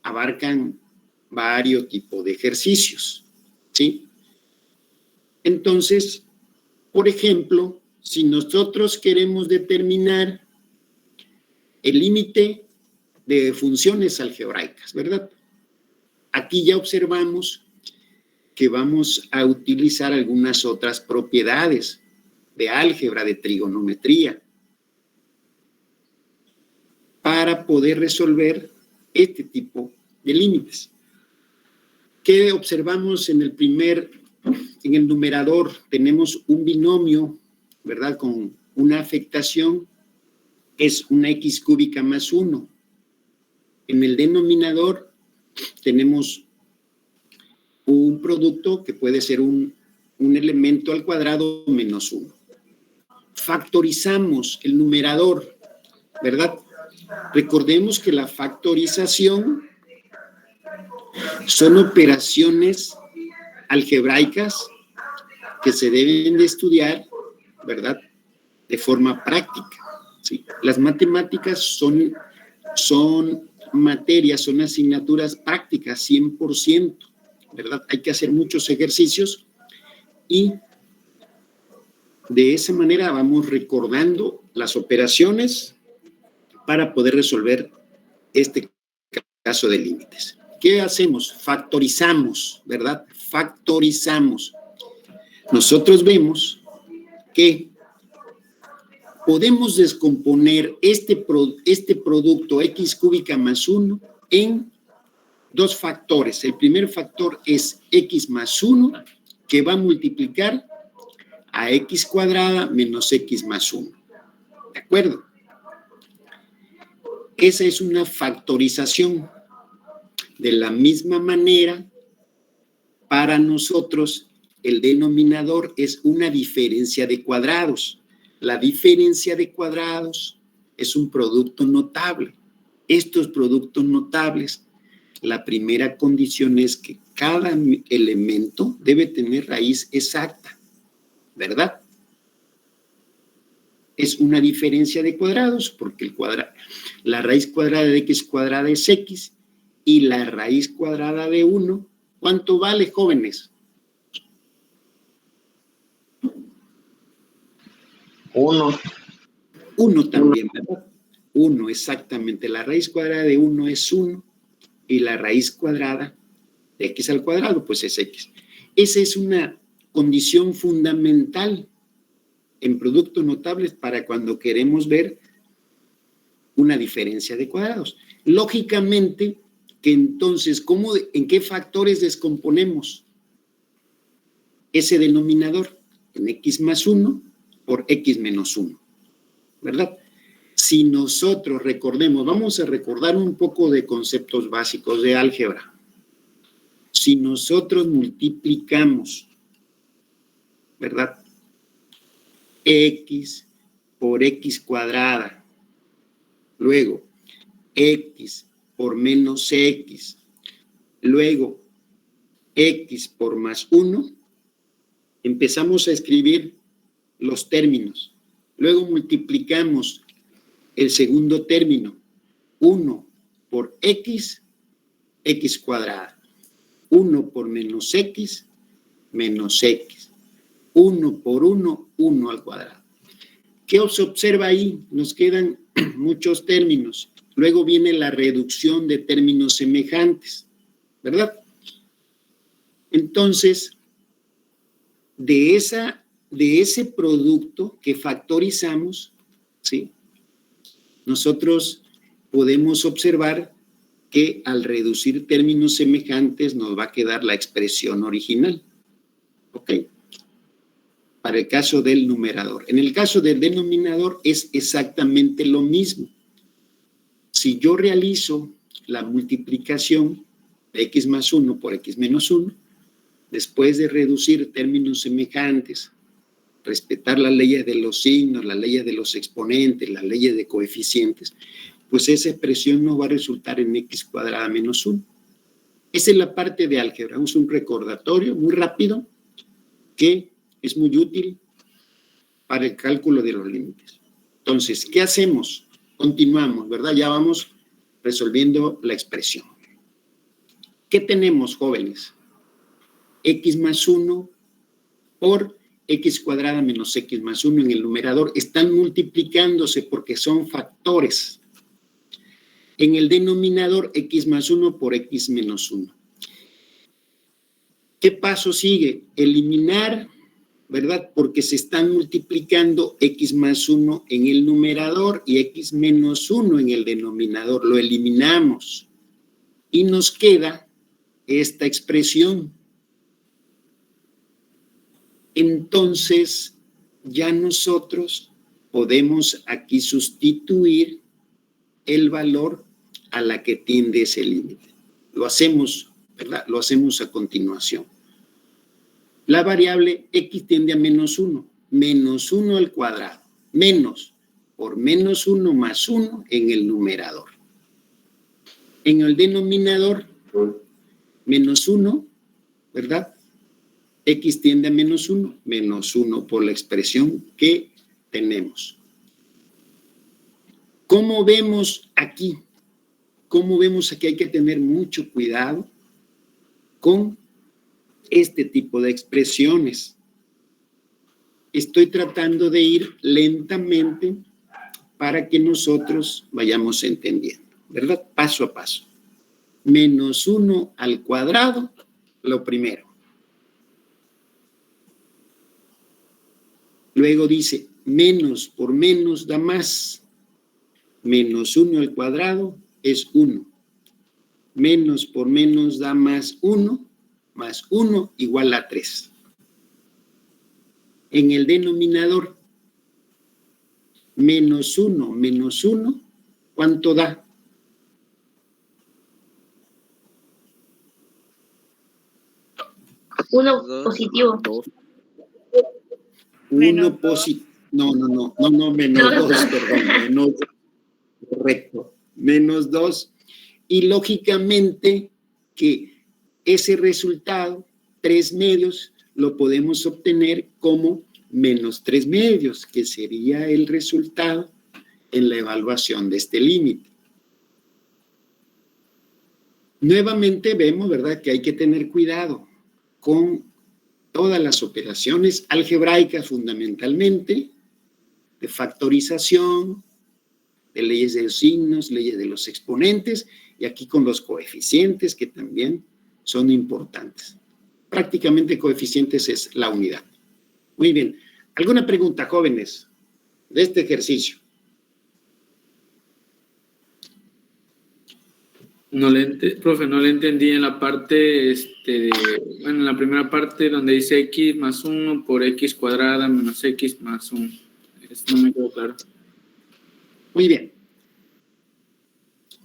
abarcan varios tipos de ejercicios, ¿sí? Entonces, por ejemplo, si nosotros queremos determinar el límite de funciones algebraicas, ¿verdad? Aquí ya observamos que vamos a utilizar algunas otras propiedades de álgebra, de trigonometría, para poder resolver este tipo de límites. ¿Qué observamos en el numerador? Tenemos un binomio, ¿verdad? Con una afectación, es una x cúbica más 1. En el denominador tenemos un producto que puede ser un elemento al cuadrado menos 1. Factorizamos el numerador, ¿verdad? Recordemos que la factorización son operaciones algebraicas que se deben de estudiar, ¿verdad?, de forma práctica, ¿sí? Las matemáticas son materias, son asignaturas prácticas, 100%, ¿verdad? Hay que hacer muchos ejercicios y de esa manera vamos recordando las operaciones para poder resolver este caso de límites. ¿Qué hacemos? Factorizamos, ¿verdad? Factorizamos. Nosotros vemos que podemos descomponer este producto x cúbica más 1 en dos factores. El primer factor es x más 1, que va a multiplicar a x cuadrada menos x más 1. ¿De acuerdo? Esa es una factorización. De la misma manera, para nosotros, el denominador es una diferencia de cuadrados. La diferencia de cuadrados es un producto notable. Estos productos notables, la primera condición es que cada elemento debe tener raíz exacta, ¿verdad? Es una diferencia de cuadrados porque la raíz cuadrada de x cuadrada es x y la raíz cuadrada de 1, ¿cuánto vale, jóvenes? 1. 1 también, ¿verdad? 1, exactamente. La raíz cuadrada de 1 es 1 y la raíz cuadrada de x al cuadrado, pues es x. Esa es una condición fundamental en productos notables para cuando queremos ver una diferencia de cuadrados. Lógicamente, que entonces, ¿en qué factores descomponemos ese denominador? En x más 1 por x menos 1, ¿verdad? Si nosotros recordemos, vamos a recordar un poco de conceptos básicos de álgebra. Si nosotros multiplicamos, ¿verdad?, x por x cuadrada, luego x por menos x, luego x por más 1, empezamos a escribir los términos. Luego multiplicamos el segundo término, 1 por x, x cuadrada. 1 por menos x, 1 por 1, 1 al cuadrado. ¿Qué os observa ahí? Nos quedan muchos términos. Luego viene la reducción de términos semejantes, ¿verdad? Entonces, de ese producto que factorizamos, ¿sí?, nosotros podemos observar que al reducir términos semejantes nos va a quedar la expresión original. ¿Ok? Para el caso del numerador. En el caso del denominador es exactamente lo mismo. Si yo realizo la multiplicación de x más 1 por x menos 1, después de reducir términos semejantes, respetar las leyes de los signos, las leyes de los exponentes, las leyes de coeficientes, pues esa expresión nos va a resultar en x cuadrada menos 1. Esa es la parte de álgebra. Vamos a un recordatorio muy rápido que es muy útil para el cálculo de los límites. Entonces, ¿qué hacemos? Continuamos, ¿verdad? Ya vamos resolviendo la expresión. ¿Qué tenemos, jóvenes? X más 1 por x cuadrada menos x más 1 en el numerador están multiplicándose porque son factores. En el denominador, x más 1 por x menos 1. ¿Qué paso sigue? Eliminar, ¿verdad? Porque se están multiplicando x más 1 en el numerador y x menos 1 en el denominador. Lo eliminamos y nos queda esta expresión. Entonces, ya nosotros podemos aquí sustituir el valor a la que tiende ese límite. Lo hacemos, ¿verdad? Lo hacemos a continuación. La variable x tiende a menos 1. Menos 1 al cuadrado. Menos por menos 1 más 1 en el numerador. En el denominador, menos 1, ¿verdad? X tiende a menos 1 por la expresión que tenemos. ¿Cómo vemos aquí? ¿Cómo vemos aquí? Hay que tener mucho cuidado con este tipo de expresiones. Estoy tratando de ir lentamente para que nosotros vayamos entendiendo, ¿verdad? Paso a paso. Menos 1 al cuadrado, lo primero. Luego dice, menos por menos da más. Menos 1 al cuadrado es 1. Menos por menos da más 1 igual a 3. En el denominador, menos 1, ¿cuánto da? 1 positivo. 1 positivo. No, menos 2, perdón. Menos, correcto. Menos 2. Y lógicamente que ese resultado, 3 medios, lo podemos obtener como menos 3 medios, que sería el resultado en la evaluación de este límite. Nuevamente vemos, ¿verdad?, que hay que tener cuidado con todas las operaciones algebraicas fundamentalmente, de factorización, de leyes de los signos, leyes de los exponentes, y aquí con los coeficientes que también son importantes. Prácticamente coeficientes es la unidad. Muy bien. ¿Alguna pregunta, jóvenes, de este ejercicio? Profe, no le entendí en la parte, en la primera parte donde dice x más 1 por x cuadrada menos x más 1. Esto no me quedó claro. Muy bien.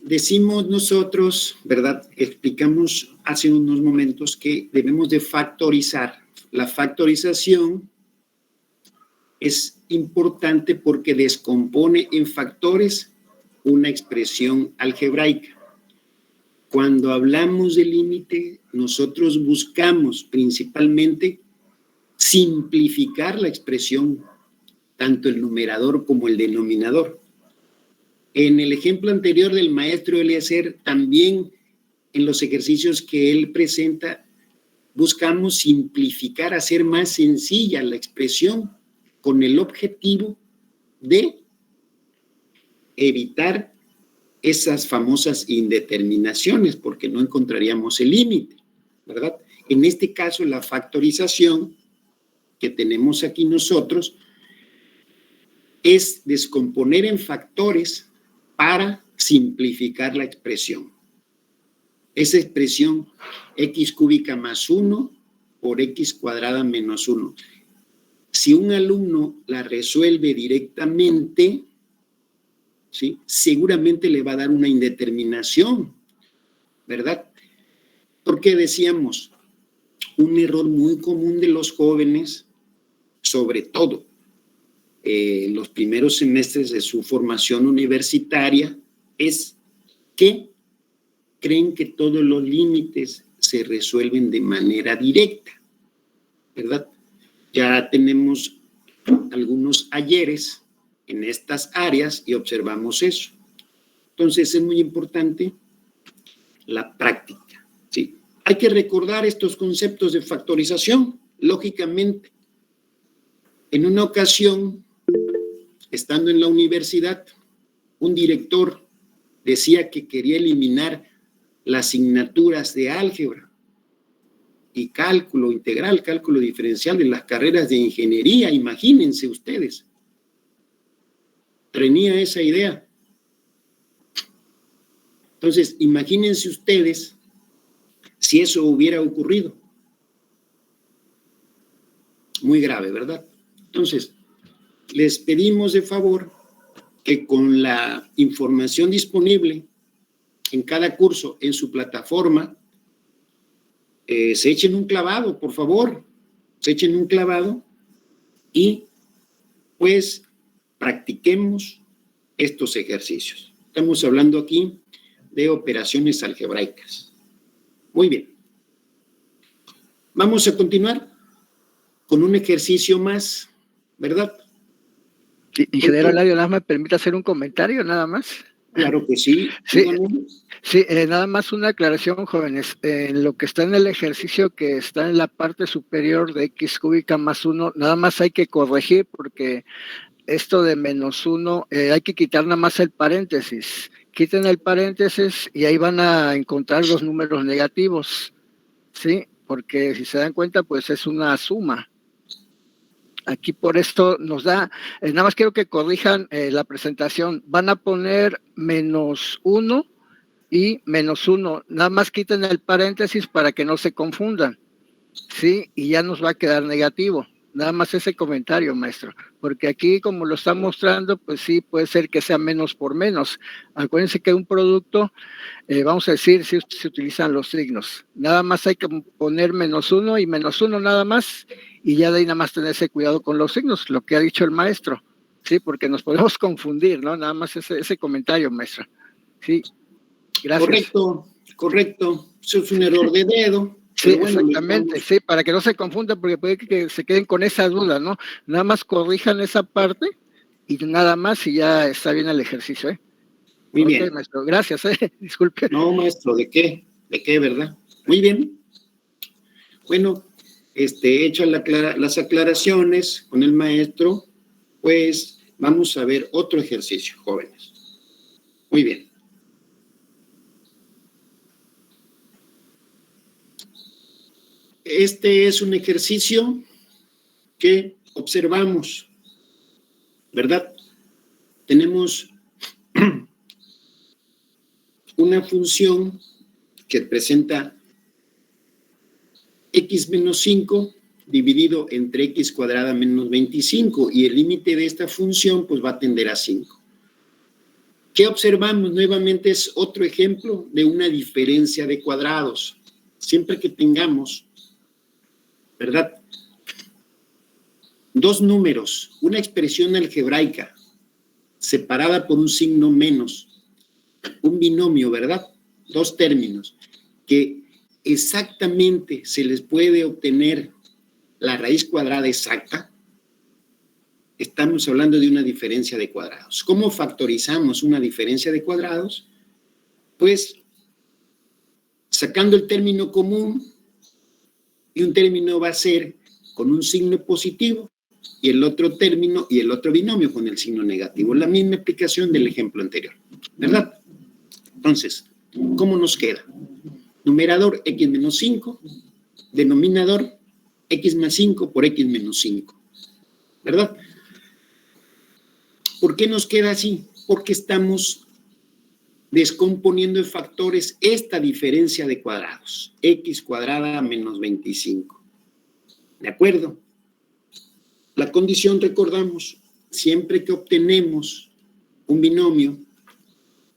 Decimos nosotros, ¿verdad? Explicamos hace unos momentos que debemos de factorizar. La factorización es importante porque descompone en factores una expresión algebraica. Cuando hablamos de límite, nosotros buscamos principalmente simplificar la expresión, tanto el numerador como el denominador. En el ejemplo anterior del maestro Eliezer, también en los ejercicios que él presenta, buscamos simplificar, hacer más sencilla la expresión con el objetivo de evitar esas famosas indeterminaciones, porque no encontraríamos el límite, ¿verdad? En este caso, la factorización que tenemos aquí nosotros es descomponer en factores para simplificar la expresión. Esa expresión x cúbica más 1 por x cuadrada menos 1. Si un alumno la resuelve directamente, ¿sí?, seguramente le va a dar una indeterminación, ¿verdad? Porque decíamos, un error muy común de los jóvenes, sobre todo los primeros semestres de su formación universitaria, es que creen que todos los límites se resuelven de manera directa, ¿verdad? Ya tenemos algunos ayeres en estas áreas y observamos eso. Entonces es muy importante la práctica, ¿sí? Hay que recordar estos conceptos de factorización, lógicamente. En una ocasión, estando en la universidad, un director decía que quería eliminar las asignaturas de álgebra y cálculo integral, cálculo diferencial en las carreras de ingeniería, imagínense ustedes. Tenía esa idea. Entonces, imagínense ustedes si eso hubiera ocurrido. Muy grave, ¿verdad? Entonces, les pedimos de favor que con la información disponible en cada curso, en su plataforma, se echen un clavado, por favor, se echen un clavado y pues practiquemos estos ejercicios. Estamos hablando aquí de operaciones algebraicas. Muy bien. Vamos a continuar con un ejercicio más, ¿verdad? Sí, ingeniero Eladio, nada más me permite hacer un comentario, nada más. Claro que sí. Sí, nada más una aclaración, jóvenes. En lo que está en el ejercicio que está en la parte superior de x cúbica más 1, nada más hay que corregir porque esto de menos 1, hay que quitar nada más el paréntesis. Quiten el paréntesis y ahí van a encontrar los números negativos, ¿sí? Porque si se dan cuenta, pues es una suma. Aquí por esto nos da, nada más quiero que corrijan la presentación. Van a poner menos 1 y menos 1. Nada más quiten el paréntesis para que no se confundan, ¿sí? Y ya nos va a quedar negativo. Nada más ese comentario, maestro. Porque aquí, como lo está mostrando, pues sí, puede ser que sea menos por menos. Acuérdense que un producto, vamos a decir, si se utilizan los signos. Nada más hay que poner menos 1 y menos 1 nada más. Y ya de ahí nada más tenerse cuidado con los signos, lo que ha dicho el maestro. Sí, porque nos podemos confundir, ¿no? Nada más ese comentario, maestro. Sí, gracias. Correcto. Eso es un error de dedo. Sí, bueno, exactamente, sí, para que no se confundan, porque puede que se queden con esa duda, ¿no? Nada más corrijan esa parte y nada más y ya está bien el ejercicio, ¿eh? Muy bien. Maestro, gracias, disculpe. No, maestro, ¿de qué? ¿De qué, verdad? Muy bien. Bueno, hechas las aclaraciones con el maestro, pues vamos a ver otro ejercicio, jóvenes. Muy bien. Este es un ejercicio que observamos, ¿verdad? Tenemos una función que presenta x menos 5 dividido entre x cuadrada menos 25 y el límite de esta función pues va a tender a 5. ¿Qué observamos? Nuevamente es otro ejemplo de una diferencia de cuadrados. Siempre que tengamos, ¿verdad?, dos números, una expresión algebraica separada por un signo menos, un binomio, ¿verdad? Dos términos que exactamente se les puede obtener la raíz cuadrada exacta, estamos hablando de una diferencia de cuadrados. ¿Cómo factorizamos una diferencia de cuadrados? Pues sacando el término común, y un término va a ser con un signo positivo y el otro término y el otro binomio con el signo negativo. La misma explicación del ejemplo anterior, ¿verdad? Entonces, ¿cómo nos queda? Numerador x menos 5, denominador x más 5 por x menos 5, ¿verdad? ¿Por qué nos queda así? Porque estamos descomponiendo en factores esta diferencia de cuadrados, x cuadrada menos 25. ¿De acuerdo? La condición, recordamos, siempre que obtenemos un binomio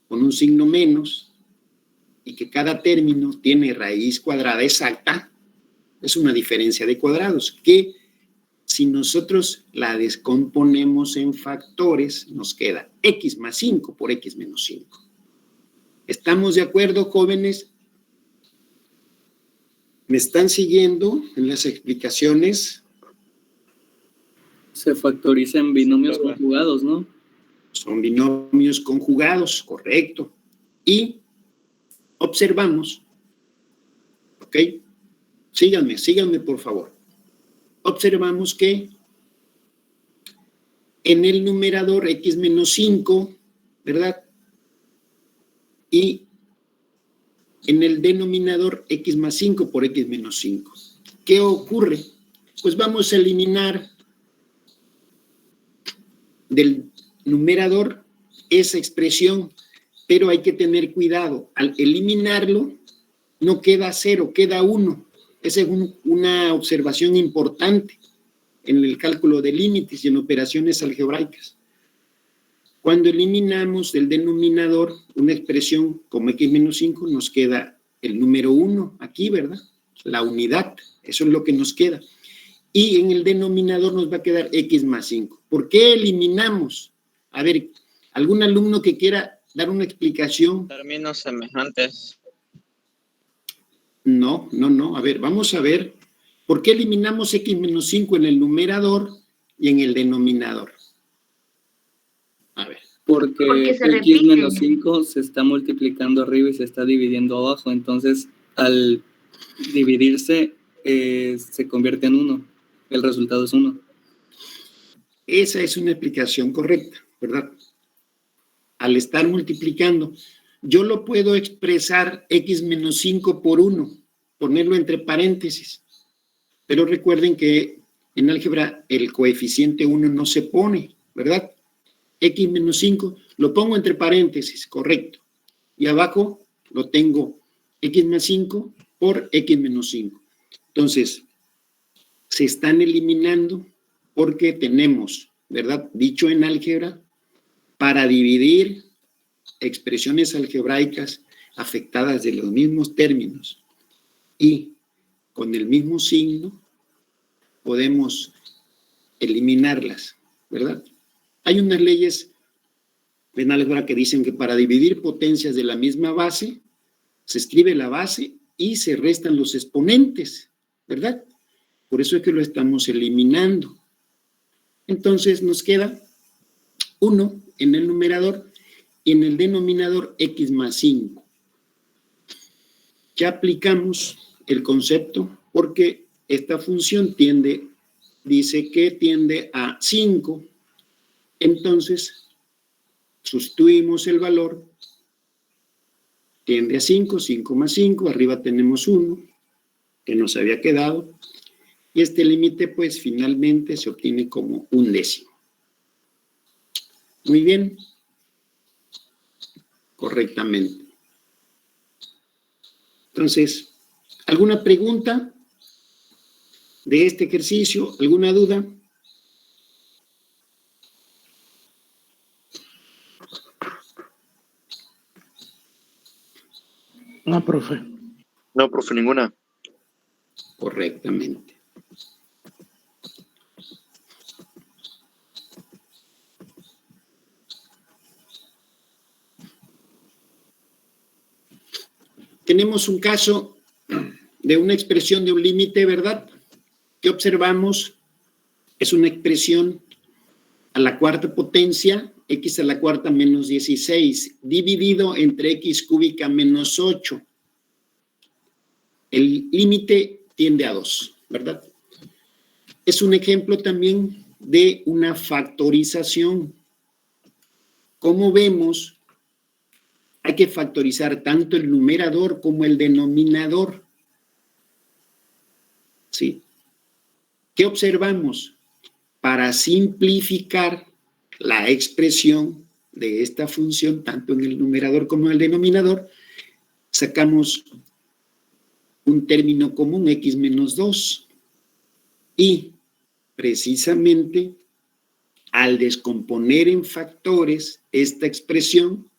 con un signo menos y que cada término tiene raíz cuadrada exacta, es una diferencia de cuadrados que si nosotros la descomponemos en factores, nos queda x más 5 por x menos 5. ¿Estamos de acuerdo, jóvenes? ¿Me están siguiendo en las explicaciones? Se factoriza en binomios conjugados, ¿no? Son binomios conjugados, correcto. Y observamos, ¿ok? Síganme por favor. Observamos que en el numerador x menos 5, ¿verdad? Y en el denominador x más 5 por x menos 5. ¿Qué ocurre? Pues vamos a eliminar del numerador esa expresión, pero hay que tener cuidado. Al eliminarlo, no queda 0, queda 1. Esa es una observación importante en el cálculo de límites y en operaciones algebraicas. Cuando eliminamos del denominador una expresión como x menos 5, nos queda el número 1 aquí, ¿verdad? La unidad, eso es lo que nos queda. Y en el denominador nos va a quedar x más 5. ¿Por qué eliminamos? A ver, ¿algún alumno que quiera dar una explicación? Términos semejantes. No. A ver, vamos a ver. ¿Por qué eliminamos x menos 5 en el numerador y en el denominador? A ver. Porque se x repite. menos 5 se está multiplicando arriba y se está dividiendo abajo. Entonces, al dividirse, se convierte en 1. El resultado es 1. Esa es una explicación correcta, ¿verdad? Al estar multiplicando, yo lo puedo expresar x menos 5 por 1, ponerlo entre paréntesis. Pero recuerden que en álgebra el coeficiente 1 no se pone, ¿verdad? X menos 5 lo pongo entre paréntesis, correcto. Y abajo lo tengo x más 5 por x menos 5. Entonces, se están eliminando porque tenemos, ¿verdad? Dicho en álgebra, para dividir expresiones algebraicas afectadas de los mismos términos y con el mismo signo, podemos eliminarlas, ¿verdad? Hay unas leyes en álgebra que dicen que para dividir potencias de la misma base, se escribe la base y se restan los exponentes, ¿verdad? Por eso es que lo estamos eliminando. Entonces nos queda 1 en el numerador y en el denominador x más 5. Ya aplicamos el concepto porque esta función dice que tiende a 5. Entonces, sustituimos el valor, tiende a 5, 5 más 5, arriba tenemos 1, que nos había quedado, y este límite, pues, finalmente se obtiene como 1/10. Muy bien. Correctamente. Entonces, ¿alguna pregunta de este ejercicio? ¿Alguna duda? No, profe. No, profe, ninguna. Correctamente. Tenemos un caso de una expresión de un límite, ¿verdad? ¿Qué observamos? Es una expresión a la cuarta potencia, x a la cuarta menos 16, dividido entre x cúbica menos 8. El límite tiende a 2, ¿verdad? Es un ejemplo también de una factorización. Como vemos, hay que factorizar tanto el numerador como el denominador. ¿Sí? ¿Qué observamos? Para simplificar la expresión de esta función, tanto en el numerador como en el denominador, sacamos un término común, x menos 2. Y precisamente al descomponer en factores esta expresión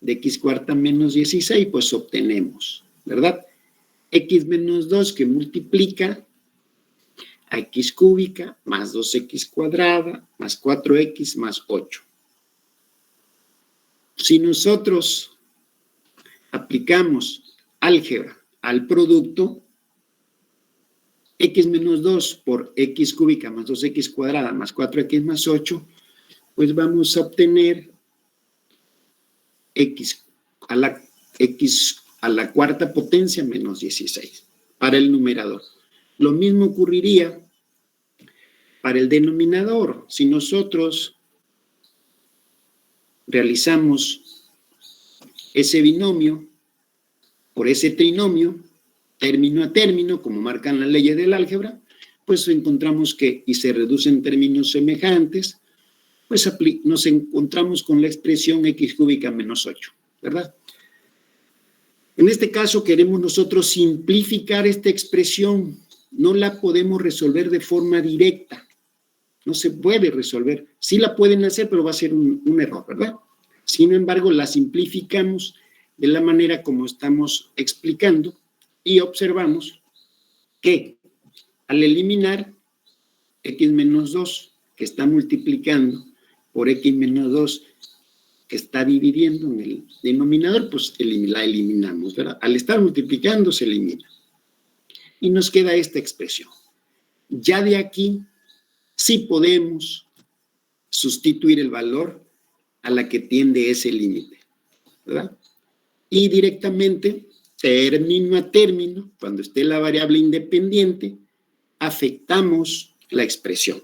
de x cuarta menos 16, pues obtenemos, ¿verdad? X menos 2 que multiplica a x cúbica más 2x cuadrada más 4x más 8. Si nosotros aplicamos álgebra al producto, x menos 2 por x cúbica más 2x cuadrada más 4x más 8, pues vamos a obtener x a la cuarta potencia menos 16 para el numerador. Lo mismo ocurriría para el denominador. Si nosotros realizamos ese binomio por ese trinomio, término a término, como marcan las leyes del álgebra, pues encontramos que, y se reducen términos semejantes, pues nos encontramos con la expresión x cúbica menos 8, ¿verdad? En este caso queremos nosotros simplificar esta expresión. No la podemos resolver de forma directa. No se puede resolver. Sí la pueden hacer, pero va a ser un error, ¿verdad? Sin embargo, la simplificamos de la manera como estamos explicando y observamos que al eliminar x menos 2, que está multiplicando por x menos 2, que está dividiendo en el denominador, pues la eliminamos, ¿verdad? Al estar multiplicando se elimina. Y nos queda esta expresión. Ya de aquí sí podemos sustituir el valor a la que tiende ese límite, ¿verdad? Y directamente, término a término, cuando esté la variable independiente, afectamos la expresión.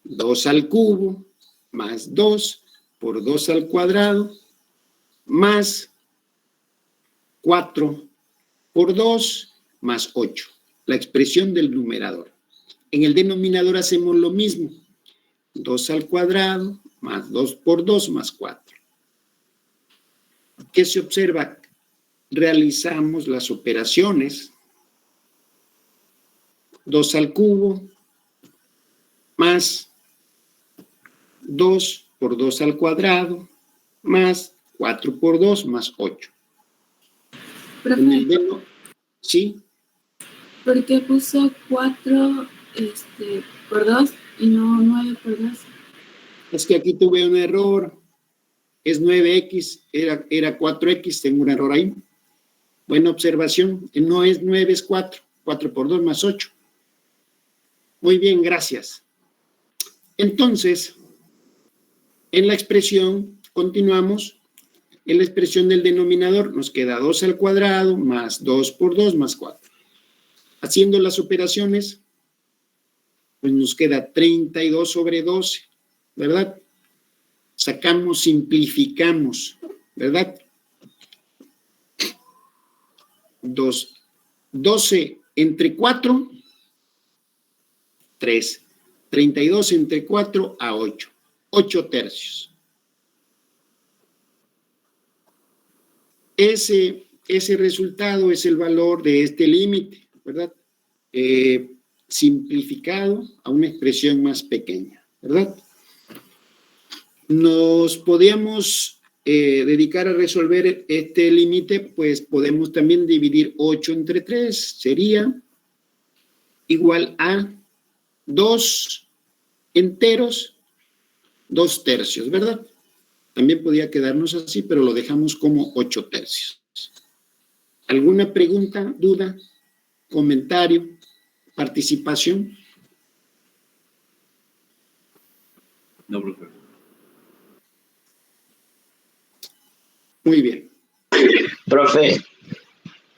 2 al cubo más 2 por 2 al cuadrado más 4 por 2 más 8. La expresión del numerador. En el denominador hacemos lo mismo. 2 al cuadrado más 2 por 2 más 4. ¿Qué se observa? Realizamos las operaciones. 2 al cubo más 2 por 2 al cuadrado más 4 por 2 más 8. ¿Sí? ¿Por qué puso 4 por 2 y no 9 por 2? Es que aquí tuve un error. Es 9x, era 4x, tengo un error ahí. Buena observación. No es 9, es 4. 4 por 2 más 8. Muy bien, gracias. Entonces, en la expresión, continuamos. En la expresión del denominador nos queda 2 al cuadrado más 2 por 2 más 4. Haciendo las operaciones, pues nos queda 32 sobre 12, ¿verdad? Sacamos, simplificamos, ¿verdad? 12 entre 4, 3. 32 entre 4 a 8. 8 tercios. Ese resultado es el valor de este límite, ¿verdad? Simplificado a una expresión más pequeña, ¿verdad? Nos podíamos dedicar a resolver este límite, pues podemos también dividir 8 entre 3, sería igual a 2 enteros, 2 tercios, ¿verdad? También podía quedarnos así, pero lo dejamos como 8 tercios. ¿Alguna pregunta, duda, comentario, participación? No, profe. Muy bien. Profe,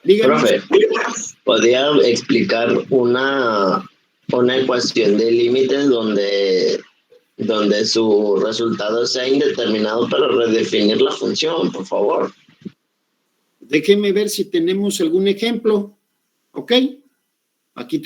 Díganos. profe, ¿podría explicar una ecuación de límites donde su resultado sea indeterminado para redefinir la función, por favor? Déjeme ver si tenemos algún ejemplo. ¿Ok? Aquí